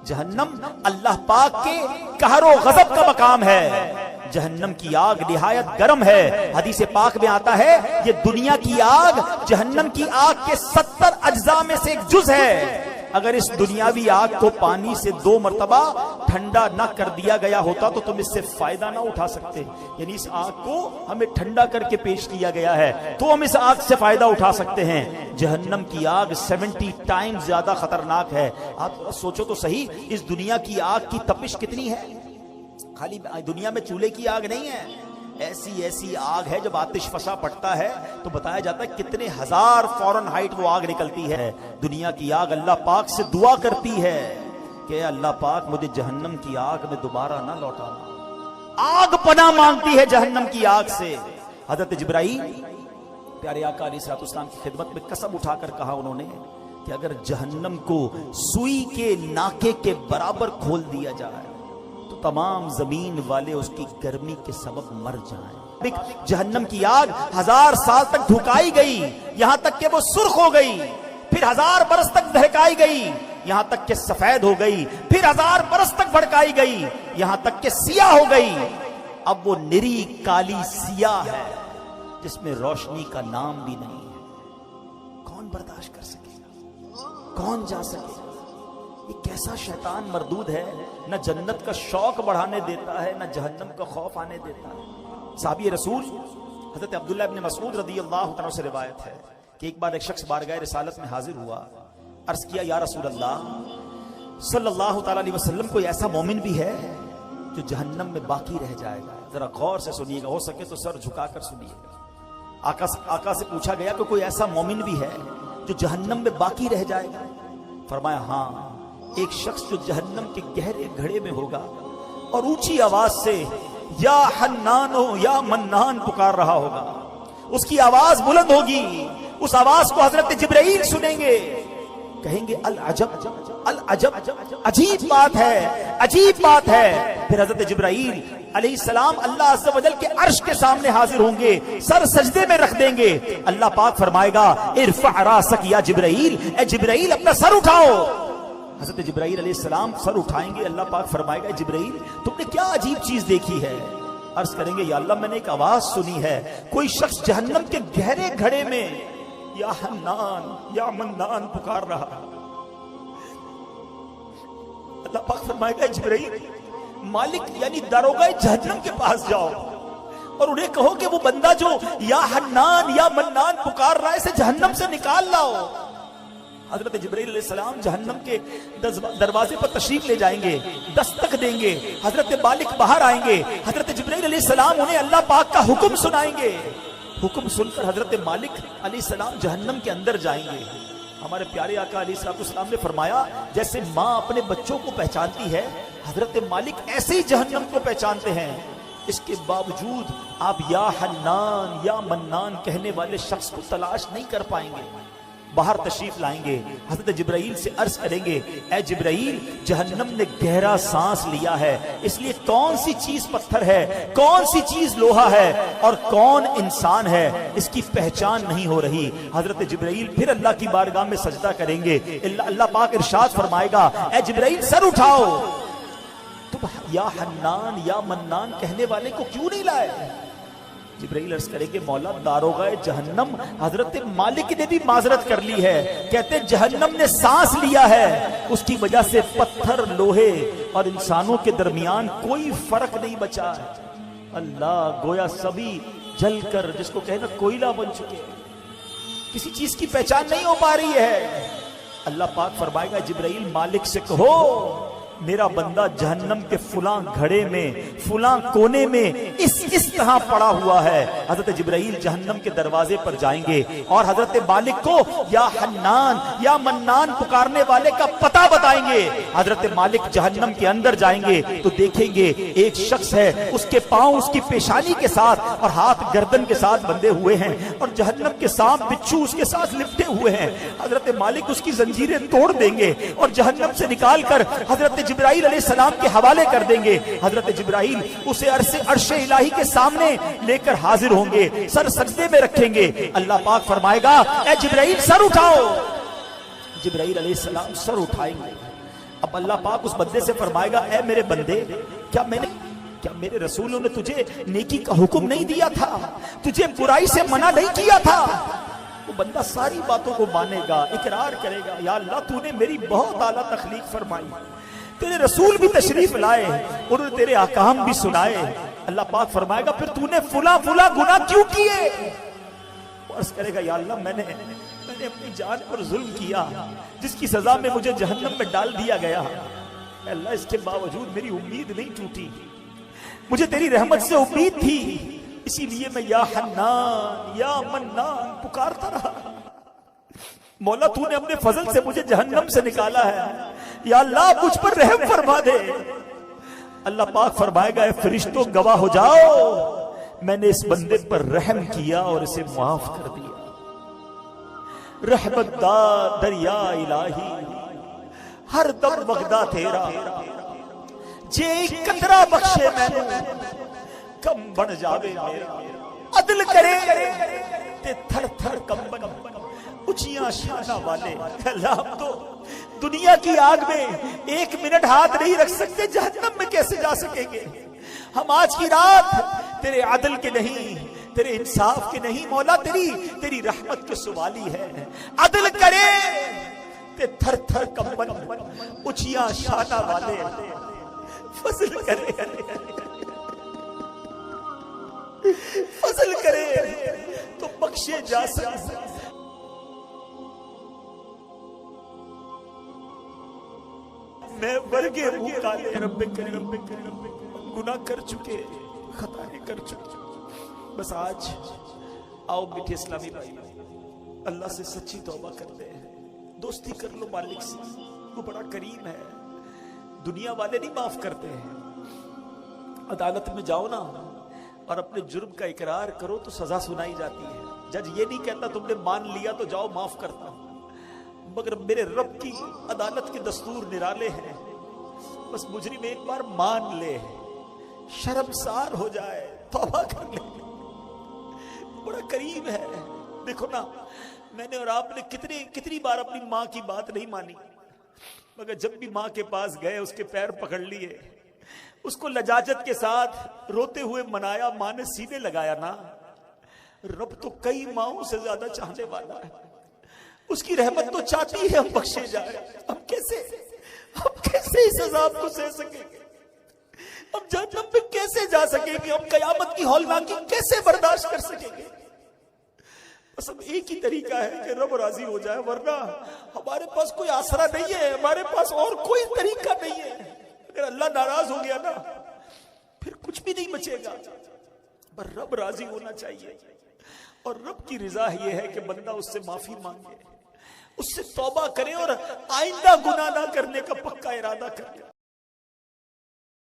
جہنم اللہ پاک کے قہر و غضب کا مقام ہے. جہنم کی آگ نہایت گرم ہے. حدیث پاک میں آتا ہے یہ دنیا کی آگ جہنم کی آگ کے 70 اجزاء میں سے ایک جز ہے. اگر اس دنیاوی آگ کو پانی سے 2 مرتبہ ٹھنڈا نہ کر دیا گیا ہوتا تو تم اس سے فائدہ نہ اٹھا سکتے. یعنی اس آگ کو ہمیں ٹھنڈا کر کے پیش کیا گیا ہے تو ہم اس آگ سے فائدہ اٹھا سکتے ہیں. جہنم کی آگ 70 ٹائم زیادہ خطرناک ہے. آپ سوچو تو صحیح, اس دنیا کی آگ کی تپش کتنی ہے. خالی دنیا میں چولہے کی آگ نہیں ہے, ایسی آگ ہے جب آتش فشاں پڑتا ہے تو بتایا جاتا ہے کتنے ہزار فارن ہائٹ وہ آگ نکلتی ہے. دنیا کی آگ اللہ پاک سے دعا کرتی ہے کہ اللہ پاک مجھے جہنم کی آگ میں دوبارہ نہ لوٹانا. آگ پناہ مانگتی ہے جہنم کی آگ سے. حضرت جبرائیل پیارے آقا علیہ الصلوۃ والسلام کی خدمت میں قسم اٹھا کر کہا انہوں نے کہ اگر جہنم کو سوئی کے ناکے کے برابر کھول دیا جائے تو تمام زمین والے اس کی گرمی کے سبب مر جائیں. جہنم کی آگ 1000 سال تک دھکائی گئی یہاں تک کہ وہ سرخ ہو گئی, پھر 1000 برس تک دہکائی گئی یہاں تک کہ سفید ہو گئی, پھر 1000 برس تک بھڑکائی گئی یہاں تک کہ سیاہ ہو گئی. اب وہ نری کالی سیاہ ہے جس میں روشنی کا نام بھی نہیں ہے. کون برداشت کر سکے گا, کون جا سکے گا. یہ کیسا شیطان مردود ہے, نہ جنت کا شوق بڑھانے دیتا ہے نہ جہنم کا خوف آنے دیتا ہے. صحابی رسول حضرت عبداللہ ابن مسعود رضی اللہ عنہ سے روایت ہے کہ ایک بار ایک شخص بارگاہ رسالت میں حاضر ہوا, عرض کیا یا رسول اللہ صلی اللہ تعالی علیہ وسلم کوئی ایسا مومن بھی ہے جو جہنم میں باقی رہ جائے گا. ذرا غور سے سنیے گا, ہو سکے تو سر جھکا کر سنیے گا. آقا سے پوچھا گیا کہ کوئی ایسا مومن بھی ہے جو جہنم میں باقی رہ جائے گا. فرمایا ہاں, ایک شخص جو جہنم کے گہرے گھڑے میں ہوگا اور اونچی آواز سے یا حنان یا منان پکار رہا ہوگا. اس کی آواز بلند ہوگی, اس آواز کو حضرت جبرائیل سنیں گے, کہیں گے العجب العجب, عجیب بات ہے, عجیب بات ہے. پھر حضرت جبرائیل علیہ السلام اللہ عز و جل کے عرش کے سامنے حاضر ہوں گے, سر سجدے میں رکھ دیں گے. اللہ پاک فرمائے گا ارفع راسک یا جبرائیل, اے جبرائیل اپنا سر اٹھاؤ. حضرت جبرائیل علیہ السلام سر اٹھائیں گے. اللہ پاک فرمائے گا جبرائیل تم نے کیا عجیب چیز دیکھی ہے. عرض کریں گے یا اللہ میں نے ایک آواز سنی ہے, کوئی شخص جہنم کے گہرے گھڑے میں یا حنان یا منان پکار رہا. اللہ پاک فرمائے گا جبرائیل مالک یعنی داروغہ جہنم کے پاس جاؤ اور انہیں کہو کہ وہ بندہ جو یا حنان یا منان پکار رہا ہے اسے جہنم سے نکال لاؤ. حضرت جبرائیل علیہ السلام جہنم کے دروازے پر تشریف لے جائیں گے, دستک دیں گے. حضرت مالک باہر آئیں گے. حضرت جبرائیل علیہ السلام انہیں اللہ پاک کا حکم سنائیں گے. حکم سن کر حضرت مالک علیہ السلام جہنم کے اندر جائیں گے. ہمارے پیارے آقا علیہ السلام نے فرمایا جیسے ماں اپنے بچوں کو پہچانتی ہے, حضرت مالک ایسے ہی جہنم کو پہچانتے ہیں. اس کے باوجود آپ یا حنان یا منان کہنے والے شخص کو تلاش نہیں کر پائیں گے. باہر تشریف لائیں گے, حضرت جبرائیل سے عرض کریں گے اے جبرائیل جہنم نے گہرا سانس لیا ہے, اس لیے کون سی چیز پتھر ہے, کون سی چیز لوہا ہے اور کون انسان ہے اس کی پہچان نہیں ہو رہی. حضرت جبرائیل پھر اللہ کی بارگاہ میں سجدہ کریں گے. اللہ پاک ارشاد فرمائے گا اے جبرائیل سر اٹھاؤ, تم یا حنان یا منان کہنے والے کو کیوں نہیں لائے. جبرائیل عرض کرے کہ مولا داروغہ جہنم حضرت مالک نے بھی معذرت کر لی ہے, کہتے جہنم نے سانس لیا ہے, اس کی وجہ سے پتھر لوہے اور انسانوں کے درمیان کوئی فرق نہیں بچا. اللہ گویا سبھی جل کر جس کو کہنا کوئلہ بن چکے, کسی چیز کی پہچان نہیں ہو پا رہی ہے. اللہ پاک فرمائے گا جبرائیل مالک سے کہو میرا بندہ جہنم کے فلاں گھڑے میں فلاں کونے میں اس طرح پڑا ہوا ہے. حضرت جبرائیل جہنم کے دروازے پر جائیں گے اور حضرت مالک کو یا حنان یا منان پکارنے والے کا پتہ بتائیں گے. حضرت مالک جہنم کے اندر جائیں گے تو دیکھیں گے ایک شخص ہے, اس کے پاؤں اس کی پیشانی کے ساتھ اور ہاتھ گردن کے ساتھ بندھے ہوئے ہیں اور جہنم کے سانپ بچھو اس کے ساتھ لپٹے ہوئے ہیں. حضرت مالک اس کی زنجیریں توڑ دیں گے اور جہنم سے نکال کر حضرت جبرائیل علیہ السلام کے حوالے کر دیں گے. حضرت جبرائیل اسے عرش الہی کے سامنے لے کر حاضر ہوں گے, سر سجدے میں رکھیں گے. اللہ پاک فرمائے گا اے جبرائیل سر اٹھاؤ. جبرائیل علیہ السلام سر اٹھائیں گے. اب اللہ پاک اس بندے سے فرمائے گا اے میرے بندے، کیا میرے رسولوں نے تجھے نیکی کا حکم نہیں دیا تھا؟ تجھے برائی سے منع نہیں کیا تھا؟ وہ بندہ ساری باتوں کو مانے گا، اقرار کرے گا، یا اللہ تو نے میری بہت اعلیٰ تخلیق فرمائی، تیرے رسول بھی تشریف لائے، انہوں نے تیرے احکام بھی سنائے۔ اللہ پاک فرمائے گا پھر تو نے فلاں گناہ کیوں کیے؟ عرض کرے گا یا اللہ میں نے اپنی جان پر ظلم کیا جس کی سزا میں مجھے جہنم میں ڈال دیا گیا، اللہ اس کے باوجود میری امید نہیں ٹوٹی، مجھے تیری رحمت سے امید تھی، اسی لیے میں یا حنان یا منان پکارتا رہا۔ مولا تو نے اپنے فضل سے مجھے جہنم سے نکالا ہے، یا اللہ مجھ پر رحم فرما دے۔ اللہ پاک فرمائے گا اے فرشتوں گواہ ہو جاؤ، میں نے اس بندے پر رحم کیا اور اسے معاف کر دیا۔ رحمت دا دریا الہی ہر دم وغدا تیرا، جے قطرہ بخشے میں کم بن جاوے میرا، عدل کرے تے تھر تھر کمبن اچیاں شانہ والے۔ اللہ ہم تو دنیا کی آگ میں ایک منٹ ہاتھ نہیں رکھ سکتے، جہنم میں کیسے جا سکیں گے؟ ہم آج کی رات تیرے عدل کے نہیں، تیرے انصاف کے نہیں مولا، تیری رحمت کے سوالی ہے۔ عدل کرے تے تھر تھر کمبن اچیاں شانہ والے، فضل کرے فضل کرے تو بخشے جا سکتے۔ میں ورگے منہ کالے رب کریم، گناہ کر چکے، خطائیں کر چکے، بس آج آؤ میٹھے اسلامی بھائی اللہ سے سچی توبہ کرتے ہیں، دوستی کر لو مالک سے، وہ بڑا کریم ہے، دنیا والے نہیں معاف کرتے ہیں۔ عدالت میں جاؤ نا اور اپنے جرم کا اقرار کرو تو سزا سنائی جاتی ہے، جج یہ نہیں کہتا تم نے مان لیا تو جاؤ معاف کرتا ہوں، مگر میرے رب کی عدالت کے دستور نرالے ہیں، بس مجرم ایک بار مان لے، شرمسار ہو جائے، توبہ کر لے، بڑا کریم ہے۔ دیکھو نا میں نے اور آپ نے کتنی بار اپنی ماں کی بات نہیں مانی، مگر جب بھی ماں کے پاس گئے اس کے پیر پکڑ لیے، اس کو لجاجت کے ساتھ روتے ہوئے منایا، ماں نے سینے لگایا نا۔ رب تو کئی ماؤں سے زیادہ چاہنے والا ہے، اس کی رحمت تو چاہتی ہے ہم بخشے جائیں، ہم کیسے اس عذاب کو سہ سکیں گے؟ ہم جہنم پہ کیسے جا سکیں گے؟ ہم قیامت کی ہولناکی کیسے برداشت کر سکیں گے؟ بس اب ایک ہی طریقہ ہے کہ رب راضی ہو جائے، ورنہ ہمارے پاس کوئی آسرا نہیں ہے، ہمارے پاس اور کوئی طریقہ نہیں ہے۔ اگر اللہ ناراض ہو گیا نا پھر کچھ بھی نہیں بچے گا، پر رب راضی ہونا چاہیے، اور رب کی رضا یہ ہے کہ بندہ اس سے معافی مانگے، اس سے توبہ کرے اور آئندہ گناہ نہ کرنے کا پکا ارادہ کرے۔